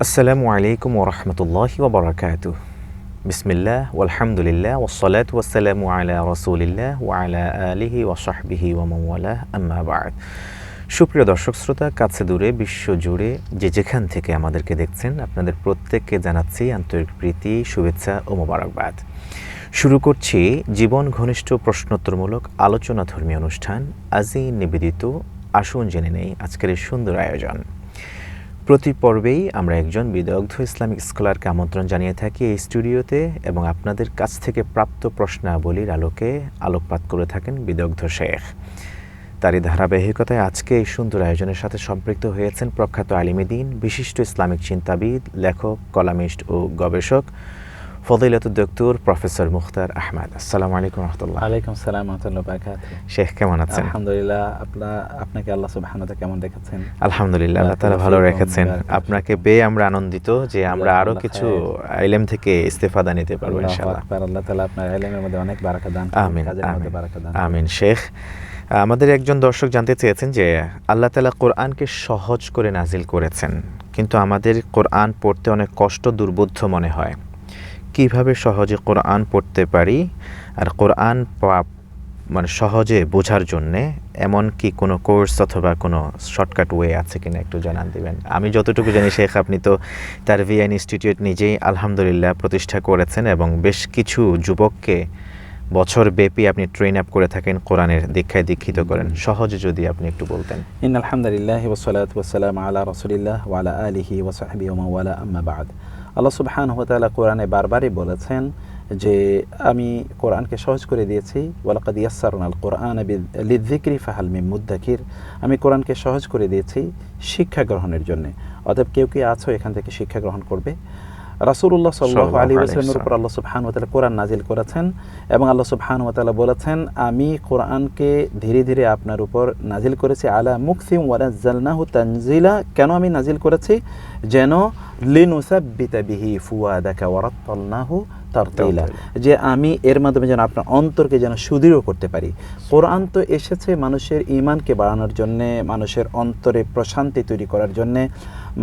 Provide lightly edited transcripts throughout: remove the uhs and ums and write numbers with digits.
আসসালামু আলাইকুম ওরহমতুল্লাহি ওবরাকাতুহ। বিসমিল্লাহ ওয়ালহামদুলিল্লাহ ওয়াসসালাতু ওয়াসসালামু আলা রাসূলিল্লাহ ওয়া আলা আলিহি ওয়া সাহবিহি ওয়া মান ওয়ালাহ, আম্মা বা'দ। সুপ্রিয় দর্শক শ্রোতা, কাছে দূরে বিশ্বজুড়ে যে যেখান থেকে আমাদেরকে দেখছেন, আপনাদের প্রত্যেককে জানাচ্ছি আন্তরিক প্রীতি, শুভেচ্ছা ও মোবারকবাদ। শুরু করছি জীবন ঘনিষ্ঠ প্রশ্নোত্তরমূলক আলোচনা ধর্মীয় অনুষ্ঠান আজই নিবেদিত। আসুন জেনে নেই আজকের এই সুন্দর আয়োজন। প্রতি পর্বেই আমরা একজন বিদগ্ধ ইসলামিক স্কলারকে আমন্ত্রণ জানিয়ে থাকি এই স্টুডিওতে, এবং আপনাদের কাছ থেকে প্রাপ্ত প্রশ্নাবলীর আলোকে আলোকপাত করে থাকেন বিদগ্ধ শেখ। তারই ধারাবাহিকতায় আজকে এই সুন্দর আয়োজনের সাথে সম্পৃক্ত হয়েছেন প্রখ্যাত আলিমে দ্বীন, বিশিষ্ট ইসলামিক চিন্তাবিদ, লেখক, কলামিস্ট ও গবেষক ফজিলাতুদ দক্তর প্রফেসর মুখতার আহমদ। আসসালামু আলাইকুম রহমতুল্লাহ। ওয়ালাইকুম আসসালাম ওয়া রাহমাতুল্লাহি ওয়া বারাকাতুহু। শেখ কেমন আছেন? আলহামদুলিল্লাহ। আপনাকে আল্লাহ সুবহানাহু ওয়া তাআলা কেমন রেখেছেন? আলহামদুলিল্লাহ, আল্লাহ তাআলা ভালো রেখেছেন। আপনাকে পেয়ে আমরা আনন্দিত যে আমরা আরো কিছু ইলম থেকে ইস্তেফাদা নিতে পারবো ইনশাআল্লাহ। আল্লাহ তাআলা আপনার ইলমের মধ্যে অনেক বারাকা দান করুন, কাজের মধ্যে বারাকা দান করুন। আমিন। শেখ, আমাদের একজন দর্শক জানতে চেয়েছেন যে আল্লাহ তাআলা কোরআনকে সহজ করে নাজিল করেছেন, কিন্তু আমাদের কোরআন পড়তে অনেক কষ্ট, দুর্বোধ্য মনে হয়। কিভাবে সহজে কোরআন পড়তে পারি, আর কোরআন সহজে বোঝার জন্যে এমন কি কোনো কোর্স অথবা কোনো শর্টকাট ওয়ে আছে কিনা একটু জানান দিবেন। আমি যতটুকু জানি শেখ, আপনি তো তারবিয়া ইনস্টিটিউট নিজেই আলহামদুলিল্লাহ প্রতিষ্ঠা করেছেন এবং বেশ কিছু যুবককে বছর ব্যাপী আপনি ট্রেন আপ করে থাকেন, কোরআনের দীক্ষায় দীক্ষিত করেন। সহজে যদি আপনি একটু বলতেন। ইন্নাল হামদুলিল্লাহি ওয়াস সালাতু ওয়াস সালামু আলা রাসূলিল্লাহ ওয়া আলা আলিহি ওয়া সাহবিহি ওয়া মান ওয়ালা, আম্মা বা'দ। আল্লাহ সুবহানাহু ওয়া তাআলা কোরআনে বারবারই বলেছেন যে আমি কোরআনকে সহজ করে দিয়েছি, ওয়ালাকাদ ইয়াসসারনাল কোরআনা লিযিকরি ফাহাল মিন মুদ্দাকির। আমি কোরআনকে সহজ করে দিয়েছি শিক্ষা গ্রহণের জন্য। অতএব কেউ কি আছো এখান থেকে শিক্ষা গ্রহণ করবে? রাসূলুল্লাহ সাল্লাল্লাহু আলাইহি ওয়াসাল্লামের উপর আল্লাহ সুবহানাহু ওয়া তাআলা কোরআন নাজিল করেছেন, এবং আল্লাহ সুবহানাহু ওয়া তাআলা বলেছেন আমি কোরআনকে ধীরে ধীরে আপনার উপর নাজিল করেছি, আলা মুকসিম ওয়া নাযালনাহু তানজিলা। কেন আমি নাজিল করেছি? যেন লিনুসাব্বিতা বিহি ফুয়াদাকা ওয়া রাত্তালনাহু তারতিলা, যে আমি এর মাধ্যমে যেন আপনার অন্তরকে যেন সুদৃঢ় করতে পারি। কোরআন তো এসেছে মানুষের ঈমানকে বাড়ানোর জন্যে, মানুষের অন্তরে প্রশান্তি তৈরি করার জন্যে,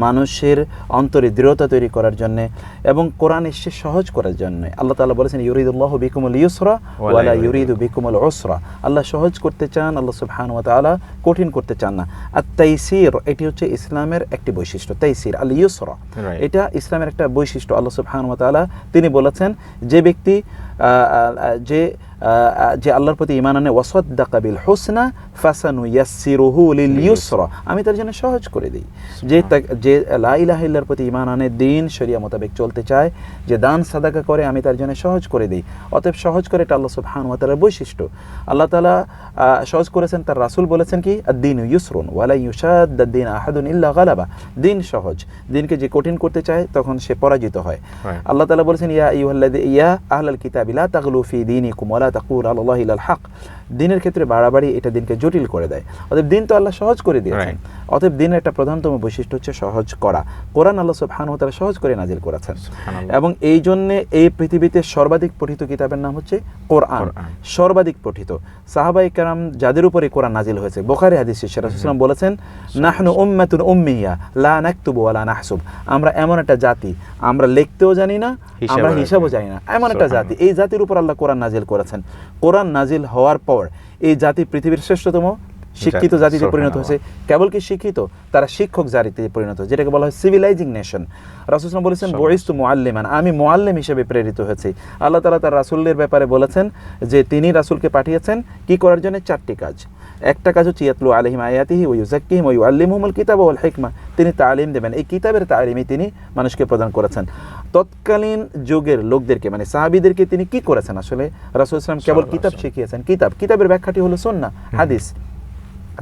মানুষের অন্তরে দৃঢ়তা তৈরি করার জন্যে, এবং কোরআন এসে সহজ করার জন্য। আল্লাহ তাআলা বলেছেন ইউরিদুল্লাহু বিকুমুল ইউসরা ওয়া লা ইউরিদু বিকুমুল উসরা। আল্লাহ সহজ করতে চান, আল্লাহ সুবহানাহু ওয়া তাআলা কঠিন করতে চান না। আত-তাইসির, এটি হচ্ছে ইসলামের একটি বৈশিষ্ট্য। তাইসির আল ইউসরা, এটা ইসলামের একটা বৈশিষ্ট্য। আল্লাহ সুবহানাহু ওয়া তাআলা তিনি বলেছেন যে ব্যক্তি যে আল্লাহর প্রতি ঈমান আনে, ওয়াসাদ্দাকা বিল হুসনা ফাসানুয়াসসিরুহু লিল ইউসরা, আমি তার জন্য সহজ করে দিই। যে লা ইলাহা ইল্লাল্লাহর প্রতি ঈমান আনে, দ্বীন শরিয়া মোতাবেক চলতে চায়, যে দান সাদাকা করে, আমি তার জন্য সহজ করে দিই। অতএব সহজ করে এটা আল্লাহ সুবহানাহু ওয়া তাআলার বৈশিষ্ট্য। আল্লাহ তাআলা সহজ করেছেন, তার রাসূল বলেছেন কি আদ-দীনু ইউসরুন ওয়া লা ইউশাদ্দাদ-দীন আহাদুন ইল্লা গালাবা। দিন সহজ, দিনকে যে কঠিন করতে চায় তখন সে পরাজিত হয়। আল্লাহ তাআলা বলেছেন ইয়া আহলাল কিতাবি লা তাগলু ফি দীনিকুম ওয়া লা তাকুলু আলাল্লাহি ইল্লাল হক। দিনের ক্ষেত্রে বাড়াবাড়ি এটা দিনকে জটিল করে দেয়। অতএব দিন তো আল্লাহ সহজ করে দিয়েছেন। অতএব দিনের একটা প্রধানতম বৈশিষ্ট্য হচ্ছে সহজ করা। কোরআন আল্লাহ সুবহানাহু ওয়া তাআলা সহজ করে নাজিল করেছেন, এবং এই জন্য এই পৃথিবীতে সর্বাধিক পঠিত কিতাবের নাম হচ্ছে কোরআন। সর্বাধিক পঠিত সাহাবায়ে কেরাম যাদের উপরে কোরআন নাজিল হয়েছে, বুখারী হাদিসে রাসূলুল্লাহ সাল্লাল্লাহু আলাইহি ওয়াসাল্লাম বলেছেন নাহনু উম্মাতুন উম্মিয়া লা নাকতুবু ওয়া লা নাহসুব। আমরা এমন একটা জাতি, আমরা লিখতেও জানি না, আমরা হিসাবও জানি না, এমন একটা জাতি। এই জাতির উপর আল্লাহ কোরআন নাজিল করেছেন। কোরআন নাজিল হওয়ার পর এই জাতি পৃথিবীর শ্রেষ্ঠতম শিক্ষিত জাতিতে পরিণত হয়েছে। কেবল কি শিক্ষিত, তারা শিক্ষক জাতিতে পরিণত হয়েছে, যেটাকে বলা হয় সিভিলাইজিং নেশন। রাসূল সাল্লাল্লাহু বলেছেন বুইস্তু মুআল্লিমান, আমি মুআল্লিম হিসেবে প্রেরিত হয়েছি। আল্লাহ তাআলা তার রাসূলের ব্যাপারে বলেছেন যে তিনি রাসূলকে পাঠিয়েছেন কি করার জন্য? 4টি কাজ। একটা কাজ হচ্ছে ইয়াতলু আলাইহিম আয়াতিহি ওয়া ইউযাক্কিহিম ওয়া ইউআল্লিমুহুমুল কিতাবা ওয়াল হিকমা, তিনি তালিম দেবেন। এই কিতাবের তালিমই তিনি মানুষকে প্রদান করেছেন। তৎকালীন যুগের লোকদেরকে মানে সাহাবীদেরকে তিনি কি করেছেন? আসলে রাসূল সাল্লাল্লাহু আলাইহি ওয়াসাল্লাম কেবল কিতাব শিখিয়েছেন। কিতাবের ব্যাখ্যাটি হলো সুন্নাহ, হাদিস,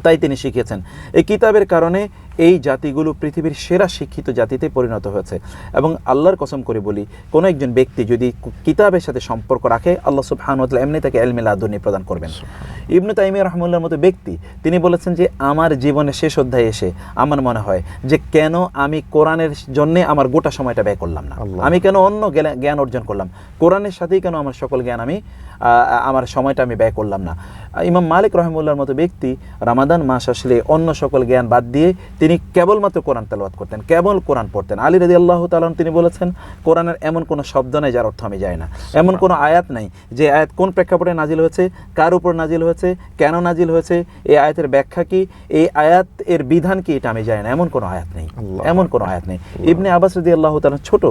তাই তিনি শিখিয়েছেন। এই কিতাবের কারণে এই জাতিগুলো পৃথিবীর সেরা শিক্ষিত জাতিতে পরিণত হয়েছে। এবং আল্লাহর কসম করে বলি, কোনো একজন ব্যক্তি যদি কিতাবের সাথে সম্পর্ক রাখে, আল্লাহ সুবহানাহু ওয়া তাআলা এমনি তাকে ইলমে লাদুনি প্রদান করবেন। ইবনে তাইমিয়া রাহিমাহুল্লাহর মতো ব্যক্তি তিনি বলেছেন যে আমার জীবনের শেষ অধ্যায়ে এসে আমার মনে হয় যে কেন আমি কোরআনের জন্য আমার গোটা সময়টা ব্যয় করলাম না, আমি কেন অন্য জ্ঞান অর্জন করলাম, কোরআনের সাথেই কেন আমার সকল জ্ঞান আমার সময়টা আমি ব্যয় করলাম না। ইমাম মালিক রাহিমাহুল্লাহর মতো ব্যক্তি রমাদান মাস আসলে অন্য সকল জ্ঞান বাদ দিয়ে তিনি কেবলমাত্র কোরআন তেলাওয়াত করতেন, কেবল কোরআন পড়তেন। আলী রাদিয়াল্লাহু তাআলা তিনি বলেছেন, কোরআনের এমন কোনো শব্দ নেই যার অর্থ আমি জানি না, এমন কোনো আয়াত নাই যে আয়াত কোন প্রেক্ষাপটে নাজিল হয়েছে, কার উপর নাজিল হয়েছে, কেন নাজিল হয়েছে, এই আয়াতের ব্যাখ্যা কি, এই আয়াত এর বিধান কি, এটা আমি জানি না, এমন কোনো আয়াত নেই, এমন কোনো আয়াত নেই। ইবনে আব্বাস রাদিয়াল্লাহু তাআলা ছোট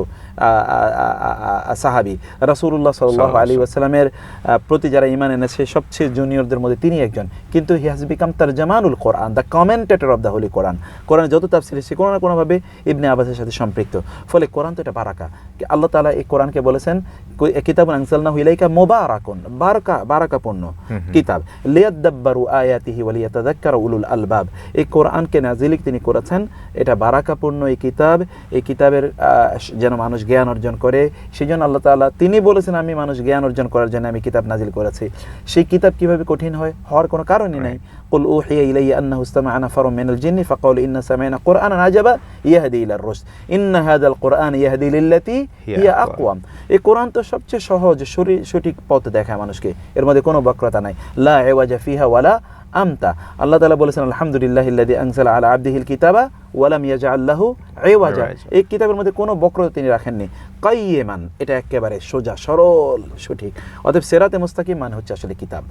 সাহাবী, রাসূলুল্লাহ সাল্লাল্লাহু আলাইহি ওয়াসাল্লামের প্রতি যারা ঈমান এনেছে সবচেয়ে জুনিয়রদের মধ্যে তিনি একজন, কিন্তু he has become Tarjamanul Quran, the commentator of the holy Quran. কোরআনের যত তাফসীর সে কোনো না কোনোভাবে ইবনে আব্বাসের সাথে সম্পৃক্ত। ফলে কোরআন তো এটা বারাকা। আল্লাহ তাআলা এই কোরআনকে বলেছেন কিতাবুন আনজালনাহু ইলাইকা মুবারাকুন, বারাকাপূর্ণ কিতাব, লিয়াদাব্বারু আয়াতিহি ওয়া লিয়াতাযাক্কারা উলুল আলবাব। এই কোরআনকে নাজিল তিনি করেছেন, এটা বারাকাপূর্ণ এই কিতাব, এই কিতাবের যেন মানুষ জ্ঞান অর্জন করে, সেজন্য আল্লাহ তাআলা তিনি বলেছেন আমি মানুষ জ্ঞান অর্জন করার জন্য আমি কিতাব নাজিল করেছি। সেই কিতাব কিভাবে কঠিন হয়, হওয়ার কোনো কারণই নাই। কুল উহিয়া ইলাইয়া আন্নাহু ইসতামা'a নাফারুম মিনাল জিন্নি ফাকালু ইন্না সামি'না কুরআনান আজাবা ইয়াহদি ইলার রুশদ ইন্না হাযাল কুরআন ইয়াহদি লিল্লাতি হিয়া আকওয়াম। এই কোরআন তো সবচেয়ে সহজ সঠিক পথ দেখায় মানুষকে, এর মধ্যে কোনো বক্রতা নাই, লা ইওয়াজা ফিহা ওয়ালা আমতা। আল্লাহ তাআলা বলেছেন আলহামদুলিল্লাহিল্লাযী আনজালা আলা আবদিহিল কিতাবা ওয়া লাম ইয়াজআল লাহু ইওয়াজা। এই কিতাবের মধ্যে কোনো বক্রতা তিনি রাখেননি। কাইয়িমান, এটা একেবারে সোজা সরল সঠিক। অতএব সিরাতে মুস্তাকিম মানে হচ্ছে আসলে কিতাব।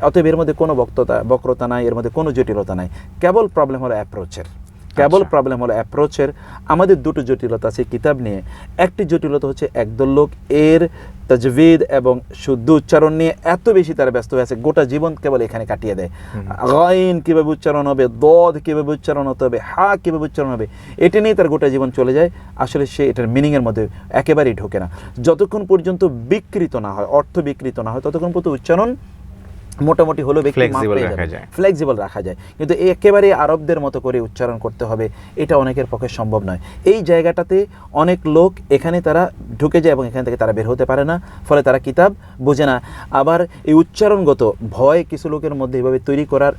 অতএব এর মধ্যে কোনো বক্রতা নাই, এর মধ্যে কোনো জটিলতা নাই। কেবল প্রবলেম হলো অ্যাপ্রোচের, প্রবলেম হলো অ্যাপ্রোচের। আমাদের দুটো জটিলতা আছে কিতাব নিয়ে। একটি জটিলতা হচ্ছে একদল লোক এর তাজভিদ এবং শুদ্ধ উচ্চারণ নিয়ে এত বেশি তারা ব্যস্ত হয়ে আছে, গোটা জীবন কেবল এখানে কাটিয়ে দেয়। গাইন কিভাবে উচ্চারণ হবে, দদ কিভাবে উচ্চারণ হতে হবে, হা কিভাবে উচ্চারণ হবে, এটা নিয়ে তার গোটা জীবন চলে যায়। আসলে সে এটার মিনিংয়ের মধ্যে একেবারেই ঢোকে না। যতক্ষণ পর্যন্ত বিকৃত না হয়, অর্থ বিকৃত না হয়, ততক্ষণ পর্যন্ত উচ্চারণ মোটামুটি হলো ফ্লেক্সিবল রাখা যায়। কিন্তু একেবারে আরবদের মতো করে উচ্চারণ করতে হবে, এটা অনেকের পক্ষে সম্ভব নয়। এই জায়গাটাতে অনেক লোক এখানে তারা ঢুকে যায় এবং এখান থেকে তারা বের হতে পারে না, ফলে তারা কিতাব বোঝে না। আবার এই উচ্চারণগত ভয় কিছু লোকের মধ্যে এভাবে তৈরি করার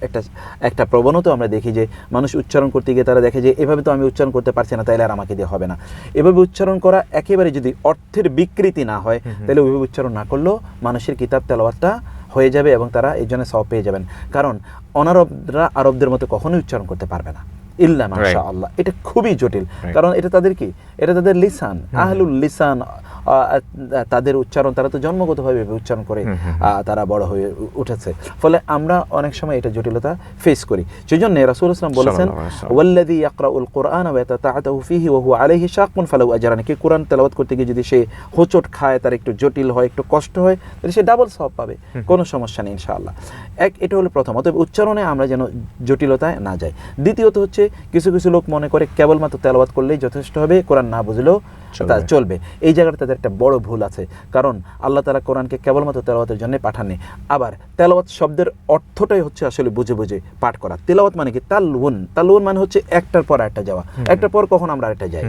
একটা প্রবণতা আমরা দেখি, যে মানুষ উচ্চারণ করতে গিয়ে তারা দেখে যে এভাবে তো আমি উচ্চারণ করতে পারছি না, তাইলে আর আমাকে দিয়ে হবে না। এভাবে উচ্চারণ করা একেবারে যদি অর্থের বিকৃতি না হয়, তাহলে ওইভাবে উচ্চারণ না করলেও মানুষের কিতাব তেলাওয়াতটা হয়ে যাবে এবং তারা এই জন্য সওয়াব পেয়ে যাবেন। কারণ অনারবরা আরবদের মতো কখনোই উচ্চারণ করতে পারবে না, ইল্লা মাশাআল্লাহ। এটা খুবই জটিল, কারণ এটা তাদের কি, এটা তাদের লিসান, আহলুল লিসান, তাদের উচ্চারণ তারা তো জন্মগতভাবে উচ্চারণ করে তারা বড় হয়ে উঠেছে। ফলে আমরা অনেক সময় এটা জটিলতা ফেস করি। সেই জন্য রাসূলুল্লাহ সাল্লাল্লাহু আলাইহি ওয়াসাল্লাম বলেছেন ওয়াল্লাযী ইয়াকরাউল কুরআনা ওয়া ইয়াতাতাআতাহু ফীহি ওয়া হুয়া আলাইহি শাক্কুন ফালাউ আজরান। কি কোরআন তেলাওয়াত করতে গিয়ে যদি সে হোঁচট খায়, তার একটু জটিল হয়, একটু কষ্ট হয়, তাহলে সে ডাবল সওয়াব পাবে, কোনো সমস্যা নেই ইনশাআল্লাহ। এটা হলো প্রথম। অতএব উচ্চারণে আমরা যেন জটিলতায় না যাই। দ্বিতীয়ত হচ্ছে কিছু কিছু লোক মনে করে কেবলমাত্র তেলাওয়াত করলেই যথেষ্ট হবে, কোরআন না বুঝলেও তা চলবে। এই জায়গাটা তাদের একটা বড় ভুল আছে, কারণ আল্লাহ তাআলা কোরআনকে কেবলমাত্র তেলাওয়াতের জন্য পাঠাননি। আবার তেলাওয়াত শব্দের অর্থটাই হচ্ছে আসলে বুঝে বুঝে পাঠ করা। তেলাওয়াত মানে কি, তালউন মানে হচ্ছে একটার পর একটা যাওয়া, একটার পর কখন আমরা আরেকটা যাই,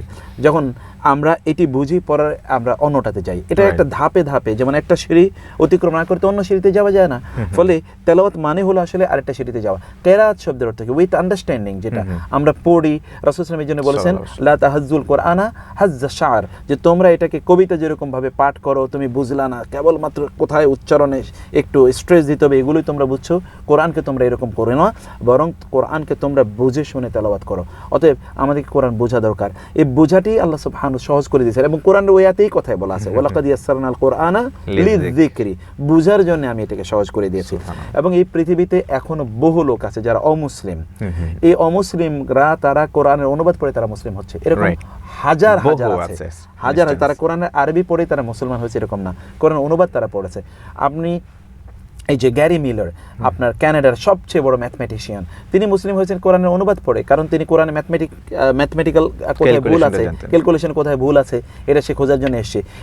যখন আমরা এটি বুঝি পরে আমরা অন্যটাতে যাই। এটা একটা ধাপে ধাপে, যেমন একটা সিঁড়ি অতিক্রম না করতে অন্য সিঁড়িতে যাওয়া যায় না। ফলে তেলাওয়াত মানে হলো আসলে আরেকটা সিঁড়িতে যাওয়া। কেরাত শব্দের অর্থ কি, উইথ আন্ডারস্ট্যান্ডিং, যেটা আমরা পড়ি। রাসূল সাল্লাল্লাহু আলাইহি ওয়াসাল্লাম এই জন্য বলেছেন লা তাহাজ্জুল কোরআনা হাজ্জা শা'r, যে তোমরা এটাকে কবিতা যেরকম ভাবে পাঠ করো, তুমি বুঝলা না, কেবলমাত্র কোথায় উচ্চারণে একটু স্ট্রেস দিতে হবে এগুলোই তোমরা বুঝছো, কোরআনকে তোমরা এরকম করো না, বরং কোরআনকে তোমরা বুঝে শুনে তেলাওয়াত করো। অতএব আমাদেরকে কোরআন বোঝা দরকার। এই বোঝাটি আল্লাহ সুবহানাহু সহজ করে দিয়েছেন, এবং কোরআনের ওই আয়াতেই কথাই বলা আছে ওয়ালাকাদ ইয়াসসারনাল কোরআনা লিযিকরি, বুঝার জন্য আমি এটাকে সহজ করে দিয়েছি। এবং এই পৃথিবীতে এখনো বহু লোক আছে যারা অমুসলিম। এই অমুসলিমরা তারা কোরআনের অনুবাদ পড়ে তারা মুসলিম হচ্ছে, এরকম হাজার হাজার আছে, হাজার। তারা কোরআনের আরবি পড়ে তারা মুসলমান হয়েছে এরকম না, কোরআন অনুবাদ তারা পড়েছে। আপনি এই যে গ্যারি মিলার, আপনার কানাডার সবচেয়ে বড় ম্যাথমেটিশিয়ান, তিনি মুসলিম হয়েছেন কোরআনের অনুবাদ পড়ে, কারণ তিনি কোরআনে ম্যাথমেটিক্যাল কোথায় ভুল আছে, ক্যালকুলেশন কোথায় ভুল আছে, এটা সে খোঁজার জন্য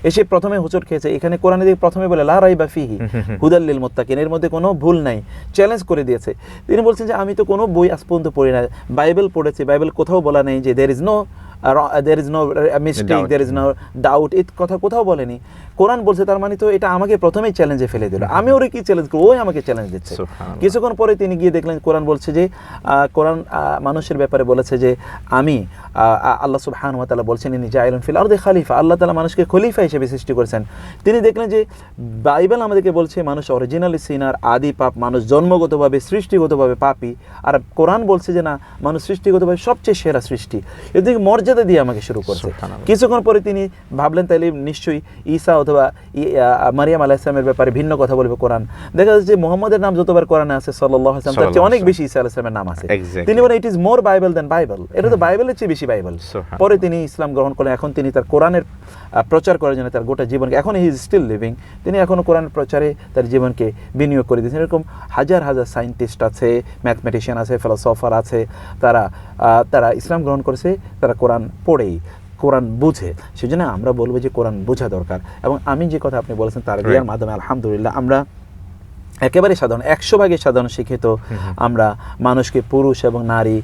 এসে প্রথমে হোঁচট খেয়েছে। এখানে কোরআনে দিকে প্রথমে বলে লা রাইবা ফিহি হুদাল লিল মুত্তাকিন, এর মধ্যে কোনো ভুল নাই, চ্যালেঞ্জ করে দিয়েছে। তিনি বলছেন যে আমি তো কোনো বই আজ পর্যন্ত পড়ি না, বাইবেল পড়েছি, বাইবেল কোথাও বলা নেই যে there is no there is no mistake, Doubt. There is no doubt, এই কথা কোথাও বলেনি। কোরআন বলছে, তার মানে তো এটা আমাকে প্রথমেই চ্যালেঞ্জে ফেলে দিল। আমি ওরে কি চ্যালেঞ্জ করবো, ওই আমাকে চ্যালেঞ্জ দিচ্ছে। সুবহানাল্লাহ। কিছুক্ষণ পরে তিনি গিয়ে দেখলেন কোরআন বলছে যে কোরআন মানুষের ব্যাপারে বলেছে যে আমি আল্লাহ সুবহানাহু ওয়া তাআলা বলছেন ইন্নী জাইলুন ফিল আরদি খলিফা, আল্লাহ তাআলা মানুষকে খলিফা হিসেবে সৃষ্টি করেছেন। তিনি দেখলেন যে বাইবেল আমাদেরকে বলছে মানুষ অরিজিনালি সিনার, আদি পাপ, মানুষ জন্মগতভাবে সৃষ্টিগতভাবে পাপী, আর কোরআন বলছে যে না, মানুষ সৃষ্টিগতভাবে সবচেয়ে সেরা সৃষ্টি। এদিকে মর্যাদা দিয়ে আমাকে শুরু করছে। সুবহানাল্লাহ। কিছুক্ষণ পরে তিনি ভাবলেন তাইলে নিশ্চয়ই ঈসা অথবা মারিয়াম আলাইহিস সালামের ব্যাপারে ভিন্ন কথা বলবে কোরআন। দেখা যাচ্ছে যে মুহাম্মদের নাম যতবার কোরআনে আছে সাল্লাল্লাহু আলাইহি ওয়াসাল্লাম, তার চেয়ে অনেক বেশি ঈসা আলাইহিস সালামের নাম আছে। Exactly. তিনি বলেন it is more Bible than Bible, এটা তো বাইবেলের চেয়ে বেশি বাইবেল। সুবহানাল্লাহ। পরে তিনি ইসলাম গ্রহণ করলেন। এখন তিনি তার কোরআনের প্রচার করার জন্য তার গোটা জীবনকে, এখন হি ইজ স্টিল লিভিং, তিনি এখনও কোরআন প্রচারে তার জীবনকে বিনিয়োগ করে দিয়েছেন। এরকম হাজার হাজার সায়েন্টিস্ট আছে, ম্যাথমেটিশিয়ান আছে, ফিলোসফার আছে, তারা ইসলাম গ্রহণ করেছে, তারা কোরআন পড়েই, কোরআন বুঝে। সেজন্য আমরা বলবো যে কোরআন বোঝা দরকার। এবং আমি যে কথা আপনি বলেছেন তার বিয়ার মাধ্যমে আলহামদুলিল্লাহ আমরা একেবারে সাধারণ 100 ভাগে সাধারণ শিক্ষিত আমরা মানুষকে, পুরুষ এবং নারী,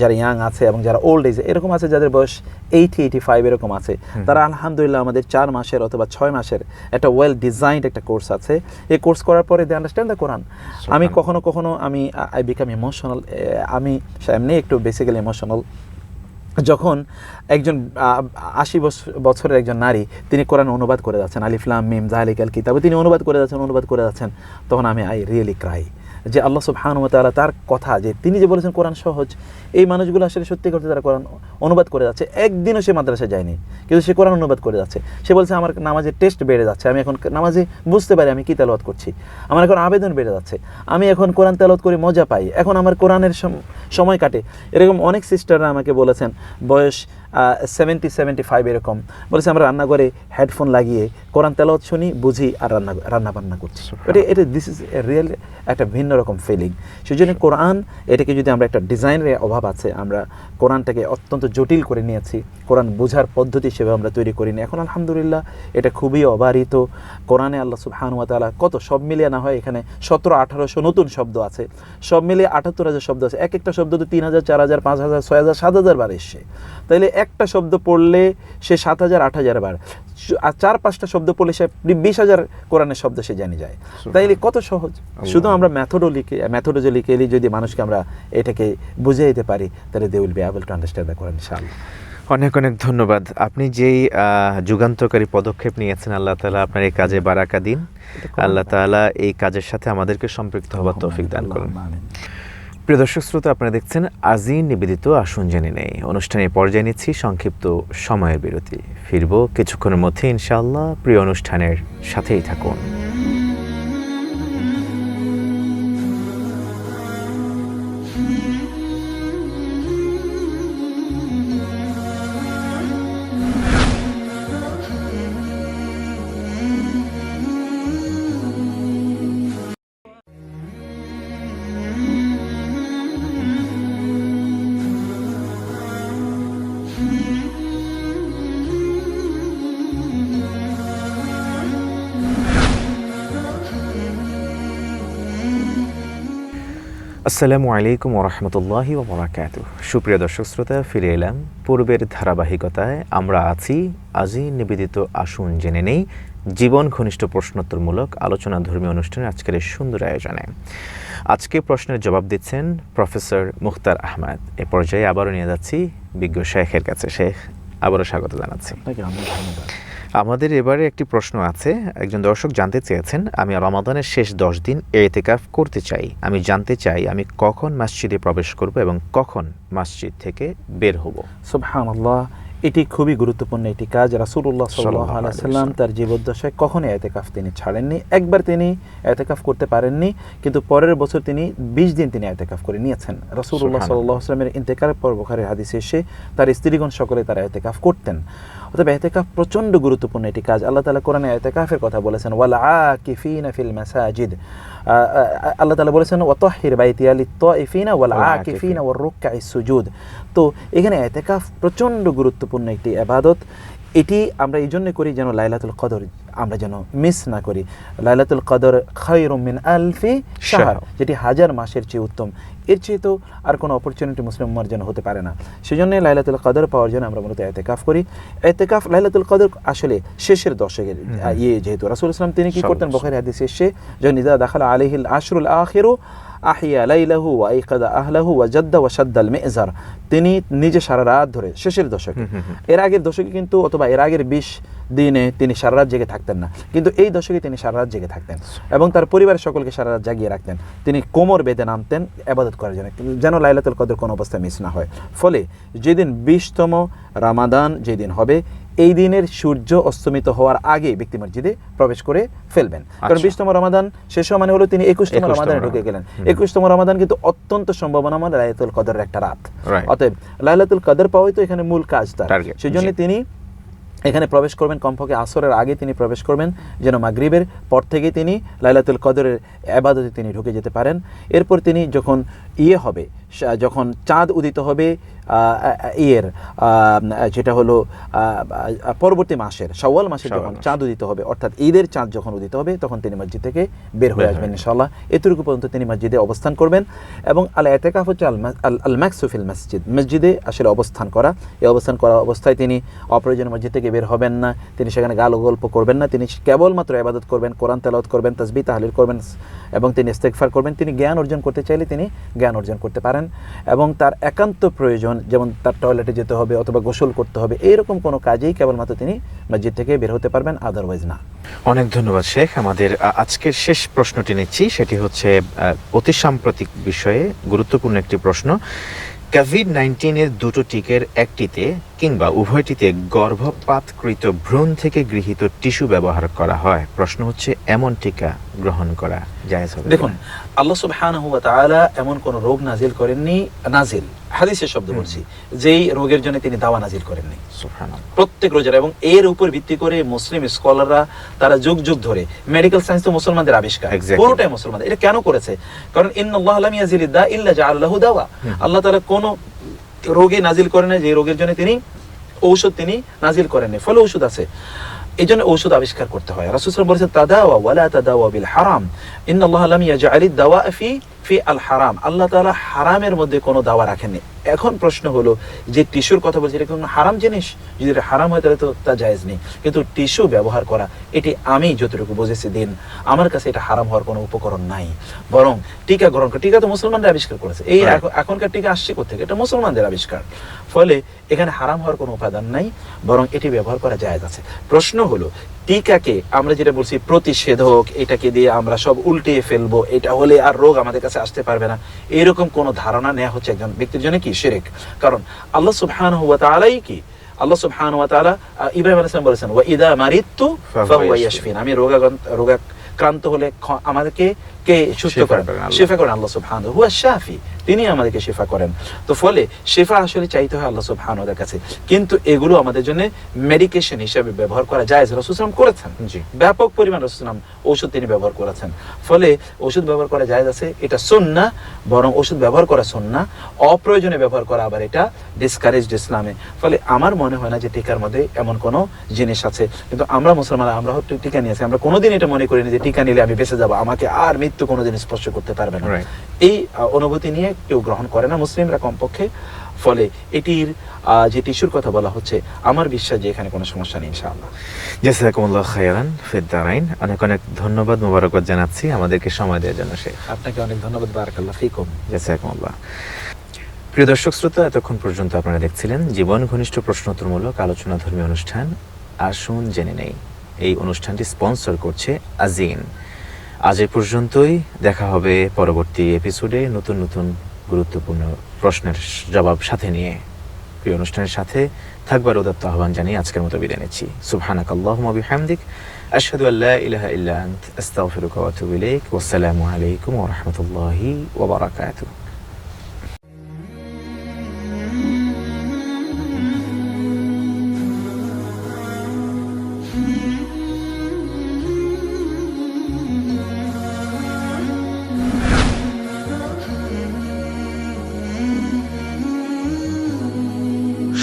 যারা ইয়াং আছে এবং যারা ওল্ড এজ এরকম আছে, যাদের বয়স 80-85 এরকম আছে, তারা আলহামদুলিল্লাহ আমাদের 4 মাসের অথবা 6 মাসের একটা ওয়েল ডিজাইনড একটা কোর্স আছে। এই কোর্স করার পরে দে আন্ডারস্ট্যান্ড দ্য কোরআন। আমি কখনো কখনো আই বিকাম ইমোশনাল, আমি এমনি একটু বেসিক্যালি ইমোশনাল, যখন একজন 80 বছরের একজন নারী তিনি কোরআন অনুবাদ করে যাচ্ছেন, আলিফ লাম মিম যালিকাল কিতাব, তিনি অনুবাদ করে যাচ্ছেন, তখন আমি আই রিয়েলি ক্রাই যে আল্লাহ সুবহানাহু ওয়া তাআলা তার কথা, যে তিনি যে বলেছেন কোরআন সহজ, এই মানুষগুলো আসলে সত্যি করতে তারা কোরআন অনুবাদ করে যাচ্ছে। একদিনও সে মাদ্রাসায় যায়নি, কিন্তু সে কোরআন অনুবাদ করে যাচ্ছে। সে বলছে আমার নামাজের টেস্ট বেড়ে যাচ্ছে, আমি এখন নামাজে বুঝতে পারি আমি কি তেলাওয়াত করছি, আমার এখন আবেদন বেড়ে যাচ্ছে, আমি এখন কোরআন তেলাওয়াত করে মজা পাই, এখন আমার কোরআনের সময় কাটে। এরকম অনেক সিস্টাররা আমাকে বলেছেন, বয়স 70-75 এরকম, বলেছে আমরা রান্নাঘরে হেডফোন লাগিয়ে কোরআন তেলাওয়াত শুনি, বুঝি, আর রান্না বান্না করছি। এটা দিস ইজ এ রিয়েল একটা ভিন্ন রকম ফিলিং। সেই জন্য কোরআন, এটাকে যদি আমরা একটা ডিজাইনের অভাব আছে, আমরা কোরআনটাকে অত্যন্ত জটিল করে নিয়েছি, কোরআন বোঝার পদ্ধতি সেভাবে আমরা তৈরি করিনি। এখন আলহামদুলিল্লাহ এটা খুবই অবারিত। কোরআনে আল্লাহ সুবহানাহু ওয়া তাআলা কত, সব মিলিয়ে না হয় এখানে 1700-1800 নতুন শব্দ আছে, সব মিলিয়ে 78,000 শব্দ আছে। এক একটা শব্দ তো 3,000, 4,000, 5,000, 6,000, 7,000 বার এসছে। তাইলে একটা শব্দ পড়লে সে 7,000, 8,000 বার, আর 4-5টা শব্দ পড়লে সে 20,000 কোরআনের শব্দ সে জেনে যায়। তাইলে কত সহজ। শুধু আমরা ম্যাথোডোলজিক্যালি যদি মানুষকে আমরা এটাকে বুঝিয়ে দিতে পারি, তাহলে they will be able to understand the Quran ইনশাআল্লাহ। অনেক অনেক ধন্যবাদ। আপনি যেই যুগান্তকারী পদক্ষেপ নিয়েছেন, আল্লাহ তাআলা আপনার এই কাজে বারাকা দিন। আল্লাহ তাআলা এই কাজের সাথে আমাদেরকে সম্পৃক্ত হবার তৌফিক দান করুন। প্রিয় দর্শক শ্রোতা, আপনারা দেখছেন আজিন নিবেদিত আসুন জেনে নেই অনুষ্ঠানের পর্যায়ে নিচ্ছি সংক্ষিপ্ত সময়ের বিরতি। ফিরব কিছুক্ষণের মধ্যে ইনশাআল্লাহ। প্রিয় অনুষ্ঠানের সাথেই থাকুন। আসসালামু আলাইকুম ওয়া রাহমাতুল্লাহি ওয়া বারাকাতুহু। সুপ্রিয় দর্শক শ্রোতা, ফিরে এলাম পূর্বের ধারাবাহিকতায়। আমরা আছি আজিন নিবেদিত আসুন জেনে নেই জীবন ঘনিষ্ঠ প্রশ্নোত্তরমূলক আলোচনা ধর্মীয় অনুষ্ঠানের আজকের এই সুন্দর আয়োজনে। আজকে প্রশ্নের জবাব দিচ্ছেন প্রফেসর মুখতার আহমেদ। এ পর্যায়ে আবারও নিয়ে যাচ্ছি বিজ্ঞ শেখের কাছে। শেখ, আবারও স্বাগত জানাচ্ছি। আমাদের এবারে একটি প্রশ্ন আছে। একজন দর্শক জানতে চেয়েছেন, আমি রমাদানের শেষ 10 দিন ইতিকাফ করতে চাই। আমি জানতে চাই আমি কখন মসজিদে প্রবেশ করব এবং কখন মসজিদ থেকে বের হব। সুবহানাল্লাহ, এটি খুবই গুরুত্বপূর্ণ একটি কাজ। রাসূলুল্লাহ সাল্লাল্লাহু আলাইহি ওয়াসাল্লাম তার জীবদ্দশায় কখনোই ইতিকাফ তিনি ছাড়েননি। একবার তিনি ইতিকাফ করতে পারেননি, কিন্তু পরের বছর তিনি 20 দিন তিনি ইতিকাফ করে নিয়েছেন। রাসূলুল্লাহ সাল্লাল্লাহু আলাইহি ওয়াসাল্লামের ইন্তেকালের পর বুখারীর হাদিসে এসে তার স্ত্রীগণ সকলে তারা ইতিকাফ করতেন। অতএব ইতিকাফ প্রচণ্ড গুরুত্বপূর্ণ একটি কাজ। আল্লাহ তাআলা কোরআনে ইতিকাফের কথা বলেছেন, ওয়াল আকিফিনা ফিল মাসাজিদ। আল্লাহ তাআলা বলেছেন ওয়াতাহহির বাইতিয়া লিত-তাইফিনা ওয়াল আকিফিনা ওয়ার রুকআইস সুজুদ। তো এখানে ইতিকাফ প্রচণ্ড গুরুত্বপূর্ণ একটি ইবাদত। এটি আমরা এই জন্য করি যেন লাইলাতুল কদর আমরা যেন মিস না করি। লাইলাতুল কদর খায়রুম মিন আলফি শাহর, যেটি হাজার মাসের চেয়ে উত্তম। এর চেয়ে তো আর কোনো অপরচুনিটি মুসলিম উম্মার জন্য হতে পারে না। সেজন্য লাইলাতুল কদর পাওয়ার জন্য আমরা মূলত ইতিকাফ করি। ইতিকাফ লাইলাতুল কদর আসলে শেষের দশকের যেহেতু রাসূল ইসলাম তিনি কি করতেন, বুখারী হাদিসে এসেছে, যখন ইযা দাখালা আলাইহিল আশরুল আখিরু আহিয়া লাইলাহু ওয়া আইকাদা আহলাহু ওয়া জাদ্দা ওয়া শাদ্দাল মিজার, তিনি নিজে সারা রাত ধরে শেষের দশকে, এর আগের দশকে কিন্তু অথবা এর আগের 20 দিনে তিনি সারা রাত জেগে থাকতেন না, কিন্তু এই দশকে তিনি সারা রাত জেগে থাকতেন এবং তার পরিবারের সকলকে সারা রাত জাগিয়ে রাখতেন। তিনি কোমর বেঁধে নামতেন ইবাদত করার জন্য, যেন লাইলাতুল কদর কোনো অবস্থায় মিস না হয়। ফলে যেদিন 20তম রমাদান যেদিন হবে, এই দিনের সূর্য অস্তমিত হওয়ার আগে ব্যক্তি মসজিদে প্রবেশ করে ফেলবেন। কারণ 20তম রমাদান শেষ হওয়া মানে হলো তিনি 21তম রমাদানে ঢুকে গেলেন। 21তম রমাদান কিন্তু অত্যন্ত সম্ভাবনাময় লাইলাতুল কদরের একটা রাত। অতএব লাইলাতুল কদর পাওয়াই তো এখানে মূল কাজ তার। সেজন্য তিনি এখানে প্রবেশ করবেন কমপক্ষে আসরের আগে তিনি প্রবেশ করবেন, যেন মাগরিবের পর থেকে তিনি লাইলাতুল কদরের ইবাদতে তিনি ঢুকে যেতে পারেন। এরপর তিনি যখন হবে, যখন চাঁদ উদিত হবে যেটা হলো পরবর্তী মাসের শাওয়াল মাসে যখন চাঁদ উদিত হবে, অর্থাৎ ঈদের চাঁদ যখন উদিত হবে, তখন তিনি মসজিদ থেকে বের হয়ে আসবেন ইনশাআল্লাহ। এতটুকু পর্যন্ত তিনি মসজিদে অবস্থান করবেন। এবং আল ইতিকাফ হচ্ছে আল মাকসু ফিল মসজিদ, মসজিদে আসলে অবস্থান করা। এই অবস্থান করা অবস্থায় তিনি অপ্রয়োজনীয় মসজিদ থেকে বের হবেন না, তিনি সেখানে গালো গল্প করবেন না, তিনি কেবলমাত্র ইবাদত করবেন, কোরআন তেলাওয়াত করবেন, তাসবিহ তাহলিল করবেন এবং তিনি ইস্তেগফার করবেন। তিনি জ্ঞান অর্জন করতে চাইলে তিনি জ্ঞান অর্জন করতে পারেন। এবং তার একান্ত প্রয়োজন, যেমন তার টয়লেটে যেতে হবে অথবা গোসল করতে হবে, এইরকম কোনো কাজেই কেবলমাত্র তিনি মসজিদ থেকে বের হতে পারবেন, আদারওয়াইজ না। অনেক ধন্যবাদ শেখ। আমাদের আজকের শেষ প্রশ্নটি নিচ্ছি, সেটি হচ্ছে অতি সাম্প্রতিক বিষয়ে গুরুত্বপূর্ণ একটি প্রশ্ন। কোভিড-19 দুটো টিকের একটিতে কিংবা উভয়টিতে গর্ভপাতকৃত ভ্রূণ থেকে গৃহীত টিস্যু ব্যবহার করা হয়। প্রশ্ন হচ্ছে, এমন টিকা গ্রহণ করা জায়েজ হবে? দেখুন, আল্লাহ সুবহানাহু ওয়া তাআলা এমন কোন রোগ নাজিল করেননি, নাজিল হাদিসের শব্দ বলছি, যেই রোগের জন্য তিনি দাওয়া নাজিল করেননি। সুবহানাল্লাহ। প্রত্যেক রোজার, এবং এর উপর ভিত্তি করে মুসলিম স্কলাররা তারা যুগ যুগ ধরে, মেডিকেল সায়েন্স তো মুসলমানদের আবিষ্কার, পুরোটাই মুসলমানদের। এটা কেন করেছে? কারণ ইন্নাল্লাহা লাম ইয়াজিলিদ দা ইল্লা জাআল লাহু দাওয়া। আল্লাহ তাআলা কোন রোগে নাজিল করেন না যে রোগের জন্য তিনি ঔষধ তিনি নাজিল করেননি, ফলে ঔষধ আছে, এই জন্য ঔষধ আবিষ্কার করতে হয়। রাসূল সাল্লাল্লাহু আলাইহি ওয়াসাল্লাম বলেছেন, তাদাওয়া ওয়ালা তাদাওয়া বিল হারাম, ইন্নাল্লাহা লাম ইয়াজআলিদ দাওয়া ফি আল হারাম। আল্লাহ তাআলা হারামের মধ্যে কোনো দাওয়া রাখেননি। এখন প্রশ্ন হলো, যে টিস্যুর কথা বলছি, এটা কোনো হারাম জিনিস? যদি এটা হারাম হয় তাহলে তো তা জায়েজ নেই। কিন্তু টিস্যু ব্যবহার করা, এটি আমি যতটুকু বুঝেছি দিন, আমার কাছে এটা হারাম হওয়ার কোনো উপকরণ নাই। বরং টিকা গ্রহণ করা, টিকা তো মুসলমানরা আবিষ্কার করেছে। এই এখনকার টিকা আসছে কোথেকে? এটা মুসলমানদের আবিষ্কার। ফলে এখানে হারাম হওয়ার কোনো উপাদান নাই, বরং এটি ব্যবহার করা জায়েজ আছে। প্রশ্ন হলো, টিকাকে আমরা যেটা বলছি প্রতিষেধক, এটাকে দিয়ে আমরা সব উল্টিয়ে ফেলবো, এটা হলে আর রোগ আমাদের কাছে আসতে পারবে না, এরকম কোন ধারণা নেওয়া হচ্ছে একজন ব্যক্তির জন্য কি শিরক। কারণ আল্লাহ সুবহানাহু ওয়া তাআলাই কি, আল্লাহ সুবহানাহু ওয়া তাআলা ইব্রাহিম আলাইহিস সালাম বলেছেন, ওয়া ইযা মারিতু ফাহুয়া ইয়াশফিন, আমি রোগাক্রান্ত হলে আমাদেরকে কে সুস্থ করেন? শিফা করেন আল্লাহ সুবহানাহু ওয়া শাফি, তিনি আমাদেরকে শিফা করেন। তো ফলে শিফা আসলে চাইতে হয় আল্লাহ সুবহানাহু ওয়া তাআলার কাছে, কিন্তু এগুলো আমাদের জন্য মেডিকেশন হিসেবে ব্যবহার করা জায়েজ। রাসূল সাল্লাল্লাহু আলাইহি ওয়াসাল্লাম করেছেন, ব্যাপক পরিমাণ রাসূল সাল্লাল্লাহু আলাইহি ওয়াসাল্লাম ঔষধ তিনি ব্যবহার করেছেন। ফলে ঔষধ ব্যবহার করা জায়েজ আছে, এটা সুন্নাহ, বরং ঔষধ ব্যবহার করা সুন্নাহ, অপ্রয়োজনে ব্যবহার করা আবার এটা ডিসকারেজড ইসলামে। ফলে আমার মনে হয় না যে টিকার মধ্যে এমন কোনো জিনিস আছে। কিন্তু আমরা মুসলমানরা, আমরা হয়তো টিকা নিয়েছি, আমরা কোনোদিন এটা মনে করিনি যে টিকা নিলে আমি বেঁচে যাবো, আমাকে আর মৃত্যু কোনোদিন স্পর্শ করতে পারবে না। এই অনুভূতি নিয়ে কেউ গ্রহণ করে না মুসলিমরা কমপক্ষে। ফলে এটির যে টিস্যুর কথা বলা হচ্ছে, আমার বিশ্বাস যে এখানে কোনো সমস্যা নেই ইনশাআল্লাহ। জাযাকুমুল্লাহু খাইরান ফিদ দারাইন। অনেক অনেক ধন্যবাদ, মোবারকবাদ জানাচ্ছি আমাদেরকে সময় দেওয়ার জন্য শেখ। আপনাকে অনেক ধন্যবাদ, বারাকাল্লাহু ফিকুম। জাযাকুমুল্লাহ। প্রিয় দর্শক শ্রোতা, এতক্ষণ পর্যন্ত আপনারা দেখছিলেন জীবন ঘনিষ্ঠ প্রশ্নোত্তরমূলক আলোচনা ধর্মী অনুষ্ঠান আসুন জেনে নেই। এই অনুষ্ঠানটি স্পন্সর করছে আজিন। আজ এ পর্যন্তই, দেখা হবে পরবর্তী এপিসোডে নতুন নতুন গুরুত্বপূর্ণ প্রশ্নের জবাব সাথে নিয়ে। প্রিয় অনুষ্ঠানের সাথে থাকবার উদাত্ত আহ্বান জানিয়ে আজকের মতো বিদায় নিচ্ছি। সুবহানাকাল্লাহুম্মা ওয়া বিহামদিক, আশহাদু আল্লা ইলাহা ইল্লা আনতা, আস্তাগফিরুকা ওয়া আতুবু ইলাইক। ওয়াসসালামু আলাইকুম ওয়া রাহমাতুল্লাহি ওয়া বারাকাতুহু।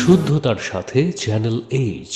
শুদ্ধতার সাথে চ্যানেল এইচ।